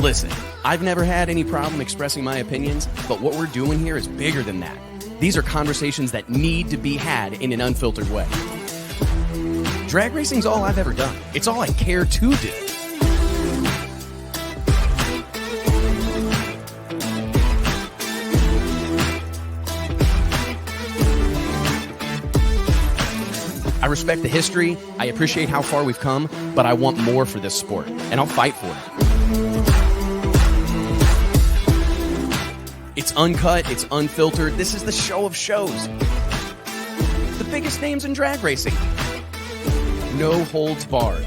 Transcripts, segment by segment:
Listen, I've never had any problem expressing my opinions, but what we're doing here is bigger than that. These are conversations that need to be had in an unfiltered way. Drag racing's all I've ever done. It's all I care to do. I respect the history, I appreciate how far we've come, but I want more for this sport, and I'll fight for it. It's uncut, it's unfiltered. This is the show of shows. The biggest names in drag racing. No holds barred.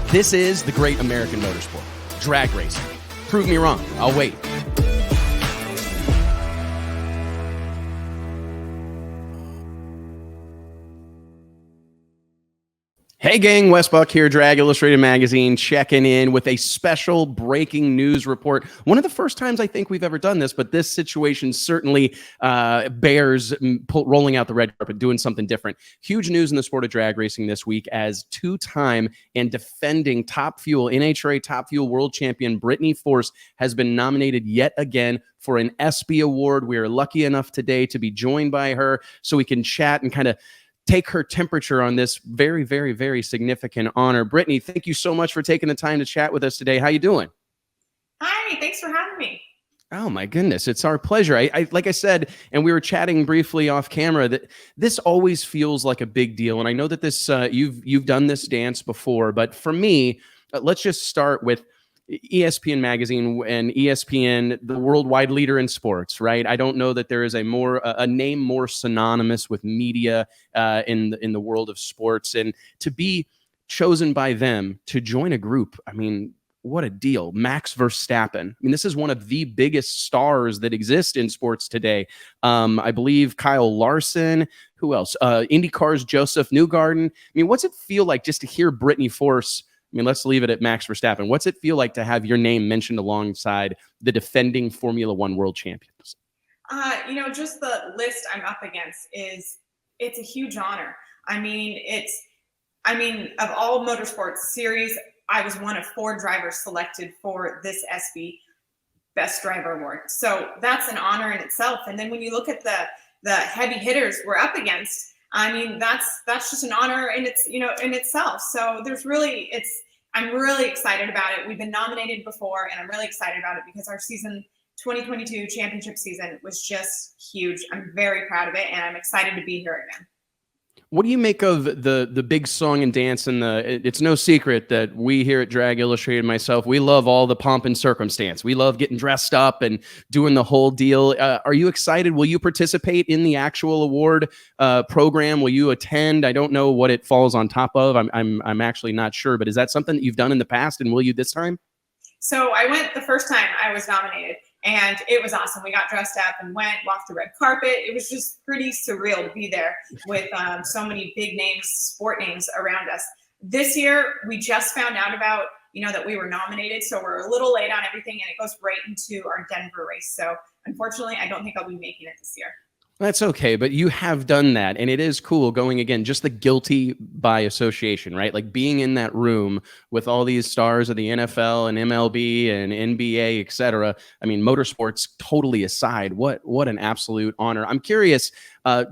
This is the great American motorsport. Drag racing. Prove me wrong. I'll wait. Hey gang, Wes Buck here, Drag Illustrated Magazine, checking in with a special breaking news report. One of the first times I think we've ever done this, but this situation certainly bears rolling out the red carpet, doing something different. Huge news in the sport of drag racing this week as two-time and defending Top Fuel, NHRA Top Fuel World Champion Brittany Force has been nominated yet again for an ESPYS Award. We are lucky enough today to be joined by her so we can chat and kind of take her temperature on this very, very, very significant honor. Brittany, thank you so much for taking the time to chat with us today. How you doing? Hi, thanks for having me. Oh my goodness, it's our pleasure. I like I said, and we were chatting briefly off camera, that this always feels like a big deal. And I know that this you've done this dance before, but for me, let's just start with ESPN Magazine and ESPN, the worldwide leader in sports, right? I don't know that there is a name more synonymous with media in the world of sports, and to be chosen by them to join a group, I mean, what a deal. Max Verstappen. I mean, this is one of the biggest stars that exist in sports today. I believe Kyle Larson. Who else? IndyCar's Joseph Newgarden. I mean, what's it feel like just to hear Brittany Force? I mean, let's leave it at Max Verstappen. What's it feel like to have your name mentioned alongside the defending Formula One world champions? Just the list I'm up against it's a huge honor. I mean, of all motorsports series, I was one of 4 drivers selected for this ESPYS Best Driver Award. So that's an honor in itself. And then when you look at the heavy hitters we're up against, I mean, that's just an honor in itself. So I'm really excited about it. We've been nominated before, and I'm really excited about it because our season 2022 championship season was just huge. I'm very proud of it, and I'm excited to be here again. What do you make of the big song and dance? And it's no secret that we here at Drag Illustrated, myself, we love all the pomp and circumstance. We love getting dressed up and doing the whole deal. Are you excited? Will you participate in the actual award program? Will you attend? I don't know what it falls on top of. I'm actually not sure, but is that something that you've done in the past, and will you this time? So I went the first time I was nominated, and it was awesome. We got dressed up and walked the red carpet. It was just pretty surreal to be there with so many big names, sport names around us. This year, we just found out about, that we were nominated. So we're a little late on everything, and it goes right into our Denver race. So unfortunately, I don't think I'll be making it this year. That's okay, but you have done that, and it is cool going again, just the guilty by association, right? Like being in that room with all these stars of the NFL and MLB and NBA, et cetera. I mean, motorsports totally aside, what an absolute honor. I'm curious,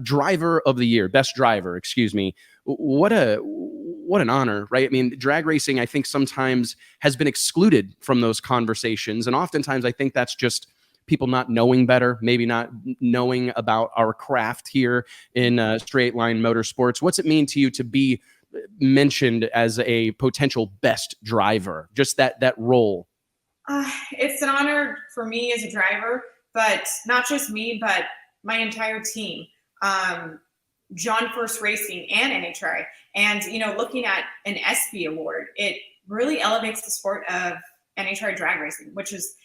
driver of the year, best driver, excuse me. What an honor, right? I mean, drag racing, I think sometimes has been excluded from those conversations, and oftentimes I think that's just people not knowing better, maybe not knowing about our craft here in straight line motorsports. What's it mean to you to be mentioned as a potential best driver? Just that role. It's an honor for me as a driver, but not just me, but my entire team. John First Racing and NHRA. And, looking at an ESPYS award, it really elevates the sport of NHRA drag racing, which is,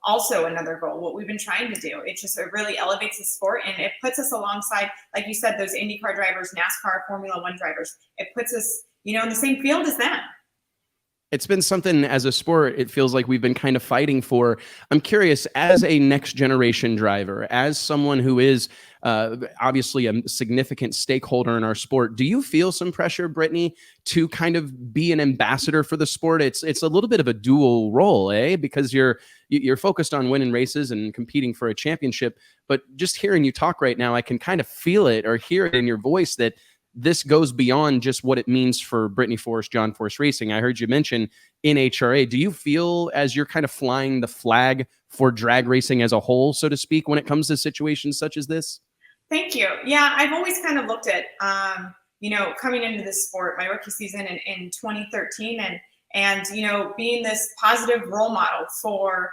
also another goal, what we've been trying to do. It really elevates the sport, and it puts us alongside, like you said, those IndyCar drivers, NASCAR, Formula One drivers. It puts us, in the same field as them. It's been something as a sport, it feels like we've been kind of fighting for. I'm curious, as a next generation driver, as someone who is obviously a significant stakeholder in our sport, do you feel some pressure, Brittany, to kind of be an ambassador for the sport? It's a little bit of a dual role, eh? Because you're focused on winning races and competing for a championship. But just hearing you talk right now, I can kind of feel it or hear it in your voice that this goes beyond just what it means for Brittany Force, John Force Racing. I heard you mention NHRA. Do you feel as you're kind of flying the flag for drag racing as a whole, so to speak, when it comes to situations such as this? Thank you. Yeah, I've always kind of looked at, coming into this sport, my rookie season in 2013, and being this positive role model for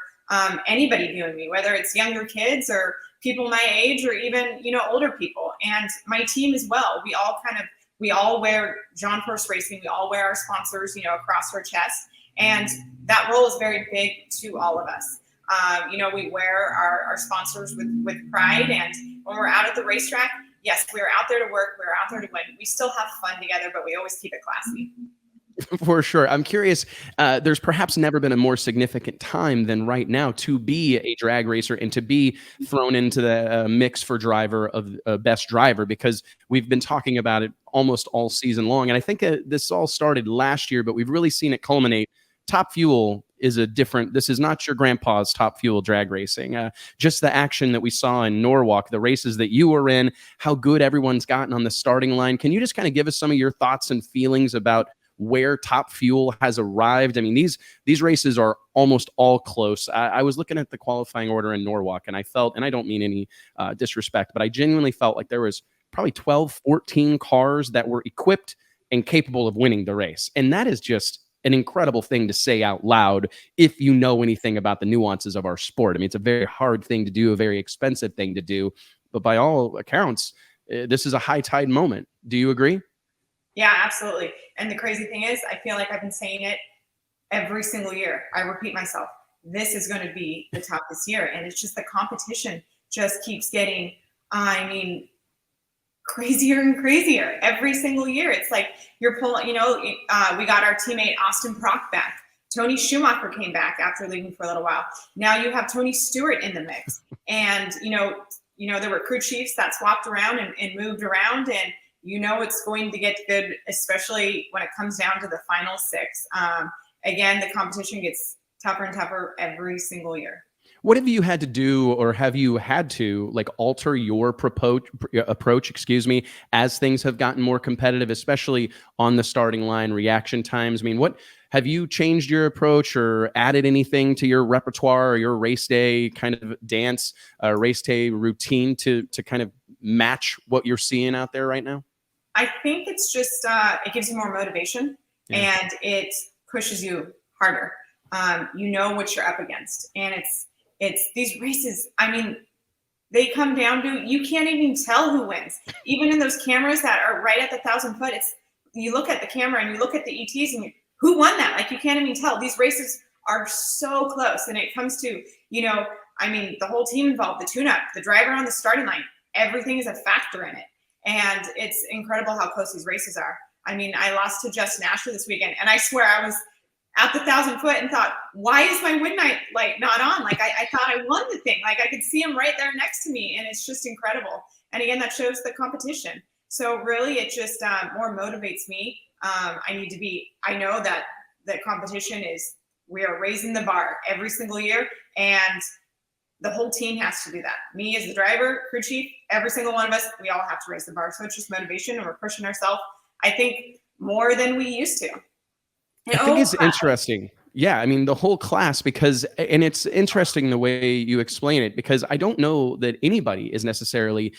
anybody viewing me, whether it's younger kids or people my age or even older people, and my team as well. We all wear John Force Racing. We all wear our sponsors across our chest, and that role is very big to all of us. We wear our sponsors with pride, and when we're out at the racetrack, yes, we're out there to work, we're out there to win. We still have fun together, but we always keep it classy. For sure. I'm curious, there's perhaps never been a more significant time than right now to be a drag racer and to be thrown into the mix for driver of best driver, because we've been talking about it almost all season long. And I think this all started last year, but we've really seen it culminate. Top Fuel is this is not your grandpa's Top Fuel drag racing. Just the action that we saw in Norwalk, the races that you were in, how good everyone's gotten on the starting line. Can you just kind of give us some of your thoughts and feelings about where Top Fuel has arrived? I mean, these races are almost all close. I was looking at the qualifying order in Norwalk, and I felt, and I don't mean any disrespect, but I genuinely felt like there was probably 12, 14 cars that were equipped and capable of winning the race. And that is just an incredible thing to say out loud if you know anything about the nuances of our sport. I mean, it's a very hard thing to do, a very expensive thing to do, but by all accounts, this is a high tide moment. Do you agree? Yeah, absolutely. And the crazy thing is, I feel like I've been saying it every single year. I repeat myself. This is going to be the top this year. And it's just the competition just keeps getting, crazier and crazier every single year. It's like you're pulling, we got our teammate Austin Prock back. Tony Schumacher came back after leaving for a little while. Now you have Tony Stewart in the mix. And, there were crew chiefs that swapped around and moved around, and it's going to get good, especially when it comes down to the final six. Again, the competition gets tougher and tougher every single year. What have you had to do, or have you had to alter your approach, as things have gotten more competitive, especially on the starting line, reaction times? I mean, what have you changed your approach or added anything to your repertoire or your race day kind of dance, race day routine to kind of match what you're seeing out there right now? I think it's just, it gives you more motivation, and it pushes you harder. You know what you're up against, and it's these races. I mean, they come down to, you can't even tell who wins. Even in those cameras that are right at the 1,000 foot, you look at the camera and you look at the ETs and who won that? You can't even tell. These races are so close, and it comes to, the whole team involved, the tune-up, the driver on the starting line, everything is a factor in it. And it's incredible how close these races are. I lost to Justin Ashley this weekend, and I swear I was at the 1,000 foot and thought, why is my win night not on? I thought I won the thing. I could see him right there next to me, and it's just incredible. And again, that shows the competition. So really, it just more motivates me. I know that the competition we are raising the bar every single year, and the whole team has to do that. Me as the driver, crew chief, every single one of us, we all have to raise the bar. So it's just motivation, and we're pushing ourselves, I think, more than we used to. I think it's interesting. Yeah, the whole class, and it's interesting the way you explain it, because I don't know that anybody is necessarily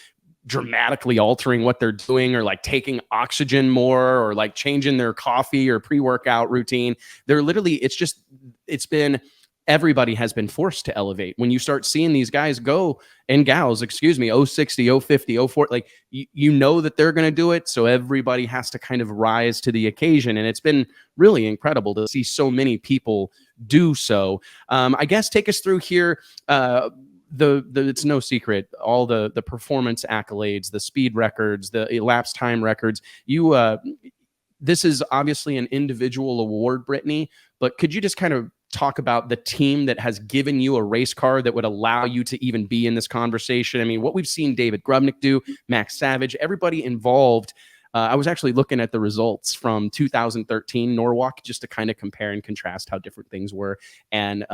dramatically altering what they're doing, or taking oxygen more, or changing their coffee or pre-workout routine. They're literally, everybody has been forced to elevate. When you start seeing these guys go, and gals, 060, 050, 040, you know that they're going to do it. So everybody has to kind of rise to the occasion. And it's been really incredible to see so many people do so. I guess take us through here. It's no secret, all the performance accolades, the speed records, the elapsed time records. This is obviously an individual award, Brittany, but could you just kind of talk about the team that has given you a race car that would allow you to even be in this conversation? I mean, what we've seen David Grubnick do, Max Savage, everybody involved. I was actually looking at the results from 2013 Norwalk just to kind of compare and contrast how different things were. And,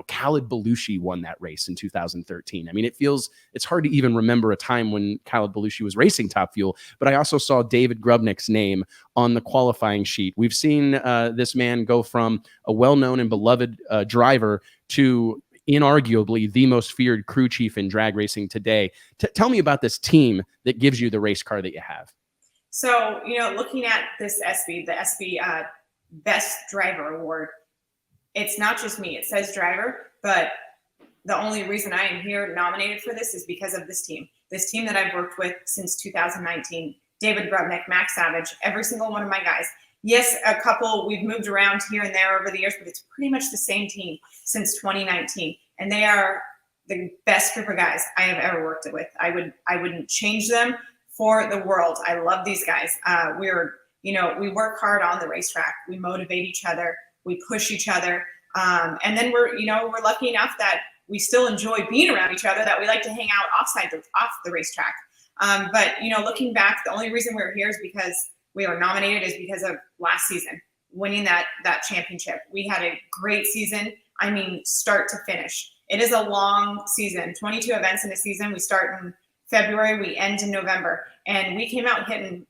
Khaled Belushi won that race in 2013. I mean, it's hard to even remember a time when Khaled Belushi was racing Top Fuel, but I also saw David Grubnick's name on the qualifying sheet. We've seen this man go from a well-known and beloved driver to inarguably the most feared crew chief in drag racing today. Tell me about this team that gives you the race car that you have. So, looking at this ESPY, the ESPY Best Driver Award, it's not just me. It says driver, but the only reason I am here nominated for this is because of this team that I've worked with since 2019. David Grubnick, Max Savage, every single one of my guys. Yes, a couple we've moved around here and there over the years, but it's pretty much the same team since 2019. And they are the best group of guys I have ever worked with. I wouldn't change them for the world. I love these guys. We work hard on the racetrack. We motivate each other. We push each other. And then we're lucky enough that we still enjoy being around each other, that we like to hang out off the racetrack. But looking back, the only reason we're here is because we were nominated is because of last season, winning that championship. We had a great season. I mean, start to finish. It is a long season, 22 events in a season. We start in February, we end in November, and we came out hitting,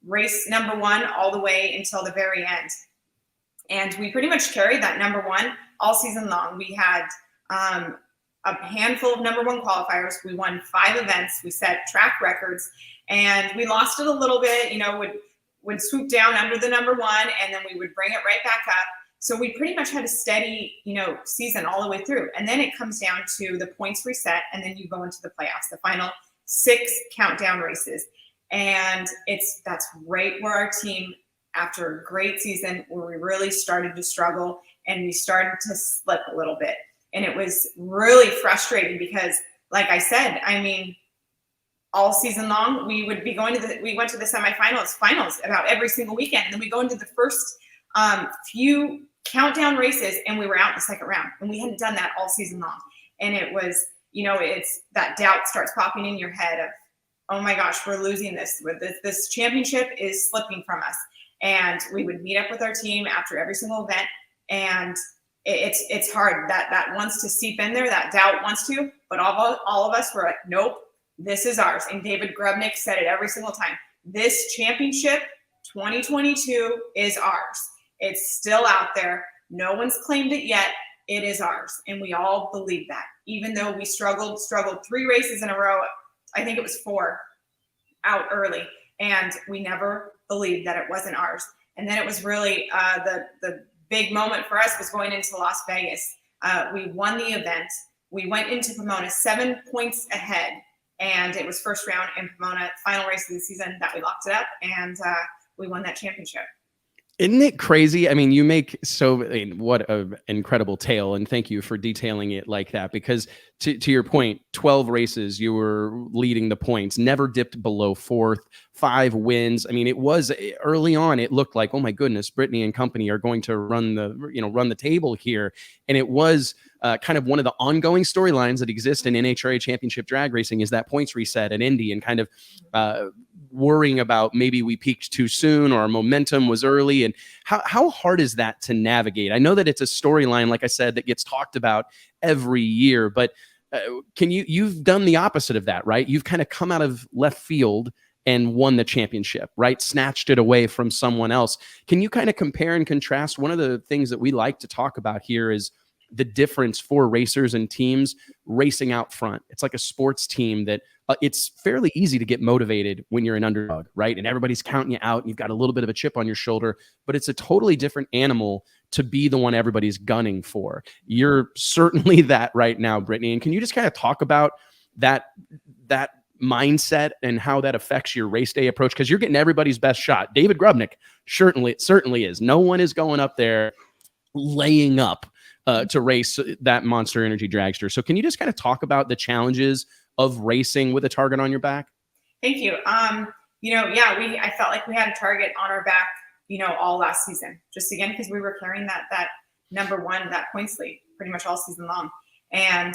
race number one all the way until the very end. And we pretty much carried that number one all season long. We had a handful of number one qualifiers. We won 5 events. We set track records, and we lost it a little bit, would swoop down under the number one, and then we would bring it right back up. So we pretty much had a steady, season all the way through. And then it comes down to the points reset, and then you go into the playoffs, the final 6 countdown races. And that's right where our team, after a great season, where we really started to struggle and we started to slip a little bit. And it was really frustrating because, like I said, I mean, all season long, we went to the semifinals, finals about every single weekend. And then we go into the first few countdown races, and we were out in the second round, and we hadn't done that all season long. And it was, it's that doubt starts popping in your head of, oh my gosh, we're losing this. This championship is slipping from us. And we would meet up with our team after every single event, and it's hard. That wants to seep in there. That doubt wants to, but all of us were like, nope, this is ours. And David Grubnick said it every single time. This championship 2022 is ours. It's still out there. No one's claimed it yet. It is ours. And we all believe that. Even though we struggled 3 races in a row, I think it was 4 out early. And we never believed that it wasn't ours. And then it was really the big moment for us was going into Las Vegas. We won the event. We went into Pomona 7 points ahead. And it was first round in Pomona, final race of the season that we locked it up. And we won that championship. Isn't it crazy? I mean, you make what an incredible tale, and thank you for detailing it like that, because to your point, 12 races, you were leading the points, never dipped below 4th, 5 wins. I mean, it was early on, it looked like, oh my goodness, Brittany and company are going to run the table here. And it was kind of one of the ongoing storylines that exist in NHRA championship drag racing is that points reset at Indy, and kind of worrying about maybe we peaked too soon or our momentum was early. And how hard is that to navigate? I know that it's a storyline, like I said, that gets talked about every year, but you've done the opposite of that, right? You've kind of come out of left field and won the championship, right? Snatched it away from someone else. Can you kind of compare and contrast? One of the things that we like to talk about here is the difference for racers and teams racing out front. It's like a sports team that it's fairly easy to get motivated when you're an underdog, right? And everybody's counting you out and you've got a little bit of a chip on your shoulder, but it's a totally different animal to be the one everybody's gunning for. You're certainly that right now, Brittany. And can you just kind of talk about that mindset and how that affects your race day approach? Because you're getting everybody's best shot. David Grubnick certainly is. No one is going up there laying up to race that Monster Energy dragster. So can you just kind of talk about the challenges of racing with a target on your back? Thank you. I felt like we had a target on our back, all last season, just again, because we were carrying that number one, that points lead pretty much all season long. And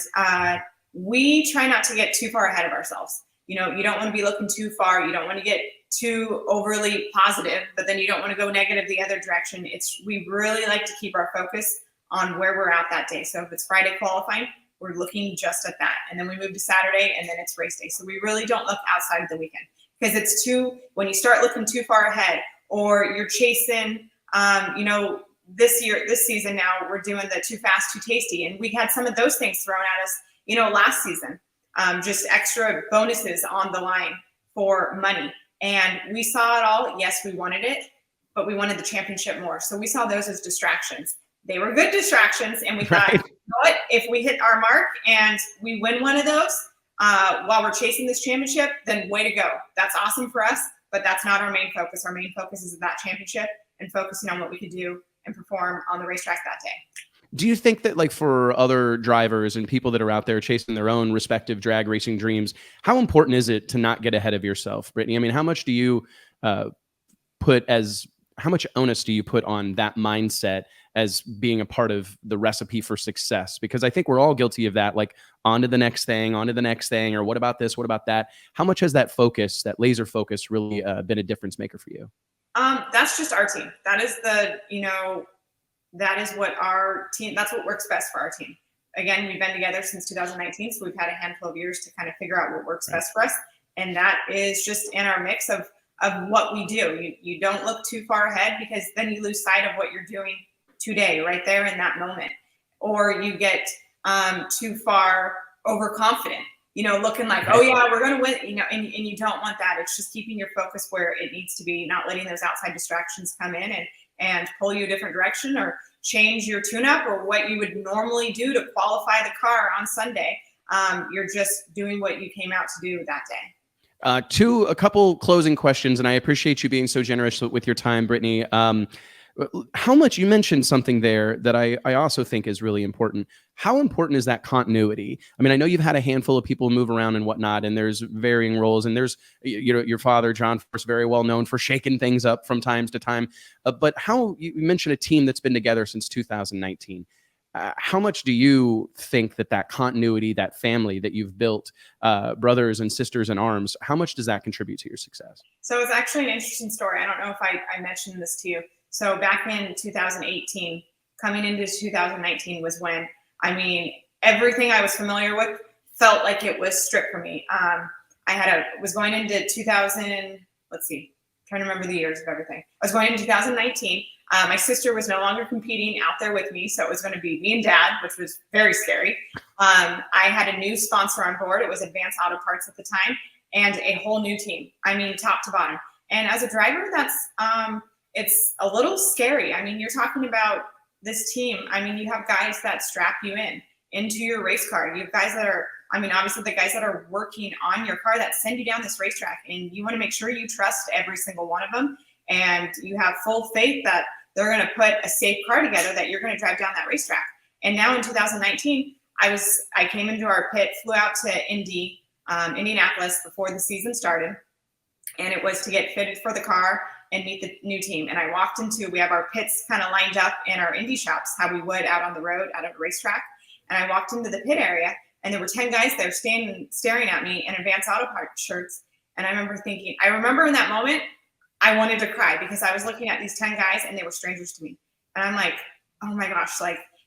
we try not to get too far ahead of ourselves. You don't want to be looking too far. You don't want to get too overly positive, but then you don't want to go negative the other direction. We really like to keep our focus on where we're at that day. So if it's Friday qualifying, we're looking just at that. And then we move to Saturday, and then it's race day. So we really don't look outside of the weekend, because when you start looking too far ahead, or you're chasing, this season now we're doing the too fast, too tasty. And we had some of those things thrown at us, last season, just extra bonuses on the line for money. And we saw it all. Yes, we wanted it, but we wanted the championship more. So we saw those as distractions. They were good distractions. And we thought, you know what, if we hit our mark and we win one of those while we're chasing this championship, then way to go. That's awesome for us, but that's not our main focus. Our main focus is that championship and focusing on what we could do and perform on the racetrack that day. Do you think that, like, for other drivers and people that are out there chasing their own respective drag racing dreams, how important is it to not get ahead of yourself, Brittany? I mean, how much do you how much onus do you put on that mindset as being a part of the recipe for success? Because I think we're all guilty of that, like, on to the next thing, or what about this, what about that? How much has that focus, that laser focus, really been a difference maker for you? That's just our team. That is that is what our team, that's what works best for our team. Again, we've been together since 2019, so we've had a handful of years to kind of figure out what works best for us. And that is just in our mix of what we do. You don't look too far ahead, because then you lose sight of what you're doing today, right there in that moment. Or you get too far overconfident, looking like, oh yeah, we're going to win, and you don't want that. It's just keeping your focus where it needs to be, not letting those outside distractions come in and pull you a different direction, or change your tune-up, or what you would normally do to qualify the car on Sunday. You're just doing what you came out to do that day. A couple closing questions, and I appreciate you being so generous with your time, Brittany. How much, you mentioned something there that I also think is really important. How important is that continuity? I mean, I know you've had a handful of people move around and whatnot, and there's varying roles, and there's, your father, John Force, very well known for shaking things up from time to time. But you mentioned a team that's been together since 2019. How much do you think that continuity, that family that you've built, brothers and sisters in arms, how much does that contribute to your success? So it's actually an interesting story. I don't know if I mentioned this to you. So back in 2018, coming into 2019 was when, everything I was familiar with felt like it was stripped from me. Was going into 2000, trying to remember the years of everything. I was going into 2019. My sister was no longer competing out there with me, so it was going to be me and Dad, which was very scary. I had a new sponsor on board. It was Advanced Auto Parts at the time, and a whole new team. Top to bottom. And as a driver, that's it's a little scary. You're talking about this team. You have guys that strap you into your race car. You have guys that are, obviously the guys that are working on your car that send you down this racetrack, and you want to make sure you trust every single one of them. And you have full faith that they're going to put a safe car together that you're going to drive down that racetrack. And now in 2019, I came into our pit, flew out to Indianapolis before the season started. And it was to get fitted for the car and meet the new team. And I walked we have our pits kind of lined up in our Indy shops, how we would out on the road, out at a racetrack. And I walked into the pit area, and there were 10 guys there staring at me in Advanced Auto Parts shirts. And I remember in that moment, I wanted to cry, because I was looking at these 10 guys and they were strangers to me. And I'm like, oh my gosh,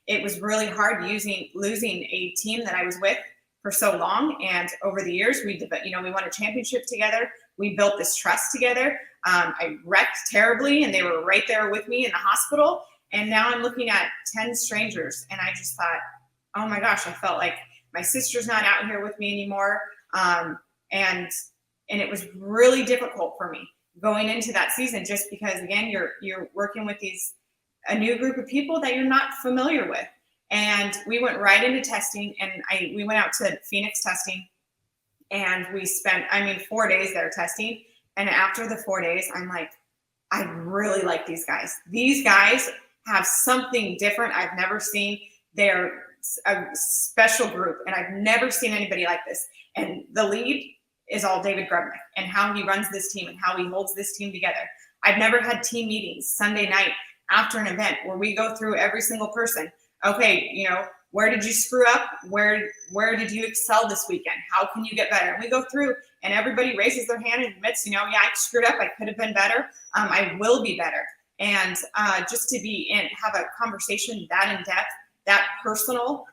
it was really hard losing a team that I was with for so long. And over the years, we won a championship together. We built this trust together. I wrecked terribly, and they were right there with me in the hospital. And now I'm looking at 10 strangers, and I just thought, oh my gosh, I felt like my sister's not out here with me anymore. And it was really difficult for me going into that season, just because, again, you're working with a new group of people that you're not familiar with. And we went right into testing, and we went out to Phoenix testing, and we spent 4 days there testing. And after the 4 days, I'm like, I really like these guys. These guys have something different I've never seen. They're a special group, and I've never seen anybody like this. And the lead is all David Grubnick, and how he runs this team and how he holds this team together. I've never had team meetings Sunday night after an event where we go through every single person. Okay, you know, where did you screw up? Where did you excel this weekend? How can you get better? And we go through and everybody raises their hand and admits, you know, yeah, I screwed up. I could have been better. I will be better. And just to be in, have a conversation that in depth, that personal,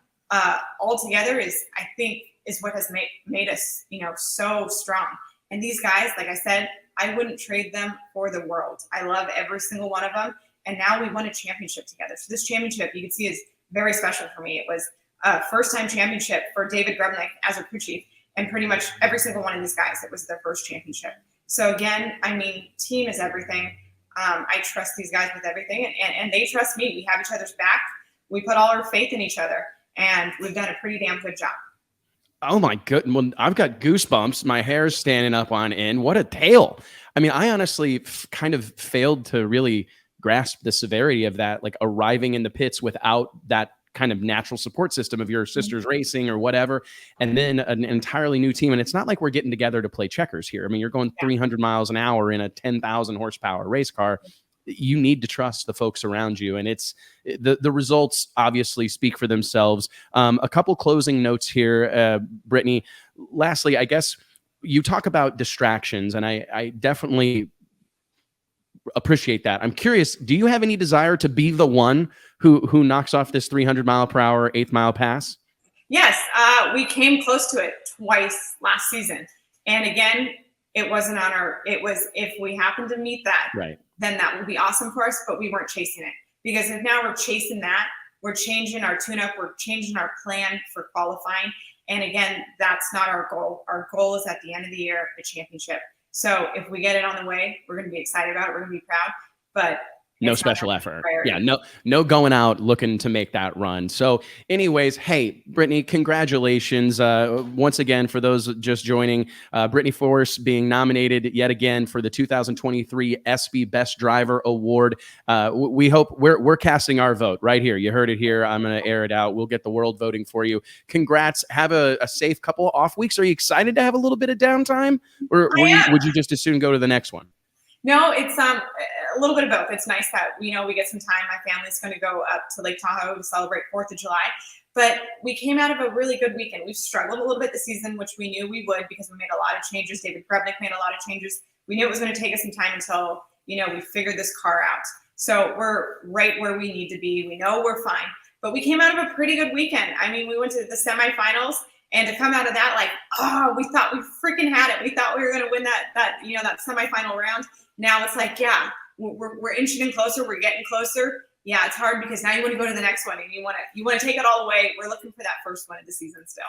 all together is, I think, is what has made us, you know, so strong. And these guys, like I said, I wouldn't trade them for the world. I love every single one of them. And now we won a championship together. So this championship, you can see, is very special for me. It was a first-time championship for David Grebnick as a crew chief, and pretty much every single one of these guys, it was their first championship. So again, I mean, team is everything. I trust these guys with everything, and they trust me. We have each other's back. We put all our faith in each other, and we've done a pretty damn good job. Oh my goodness. Well, I've got goosebumps. My hair's standing up on end. What a tale. I mean, I honestly kind of failed to really grasp the severity of that, like arriving in the pits without that kind of natural support system of your sister's racing or whatever, and then an entirely new team. And it's not like we're getting together to play checkers here. I mean, you're going 300 miles an hour in a 10,000 horsepower race car. You need to trust the folks around you, and it's the results obviously speak for themselves. A couple closing notes here, Brittany. Lastly, I guess you talk about distractions, and I definitely appreciate that. I'm curious, do you have any desire to be the one who knocks off this 300 mile per hour 8th mile pass? Yes, we came close to it twice last season, and again, it wasn't on our. It was, if we happen to meet that, right, then that would be awesome for us, but we weren't chasing it. Because if now we're chasing that, we're changing our tune-up, we're changing our plan for qualifying. And again, that's not our goal. Our goal is at the end of the year, the championship. So if we get it on the way, we're going to be excited about it. We're going to be proud, but no special effort. Yeah, no going out looking to make that run. So anyways, hey, Brittany, congratulations. Once again, for those just joining, Brittany Force being nominated yet again for the 2023 ESPYS Best Driver Award. We hope we're casting our vote right here. You heard it here. I'm going to air it out. We'll get the world voting for you. Congrats. Have a safe couple of off weeks. Are you excited to have a little bit of downtime, or would you just as soon go to the next one? No, it's a little bit of both. It's nice that we get some time. My family's going to go up to Lake Tahoe to celebrate 4th of July. But we came out of a really good weekend. We've struggled a little bit this season, which we knew we would because we made a lot of changes. David Grebnick made a lot of changes. We knew it was going to take us some time until, we figured this car out. So we're right where we need to be. We know we're fine. But we came out of a pretty good weekend. I mean, we went to the semifinals. And to come out of that, like, oh, we thought we freaking had it. We thought we were going to win that semifinal round. Now it's like, yeah, we're inching in closer. We're getting closer. Yeah, it's hard because now you want to go to the next one and you want to take it all away. We're looking for that first one of the season still.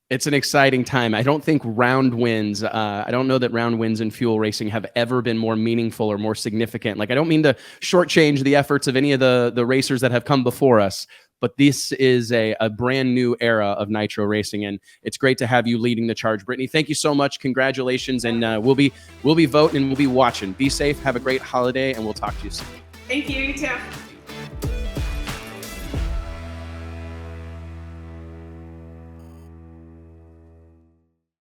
It's an exciting time. I don't think round wins. I don't know that round wins in fuel racing have ever been more meaningful or more significant. Like, I don't mean to shortchange the efforts of any of the racers that have come before us, but this is a brand new era of nitro racing, and it's great to have you leading the charge, Brittany. Thank you so much. Congratulations, and we'll be voting and we'll be watching. Be safe. Have a great holiday, and we'll talk to you soon. Thank you. You too.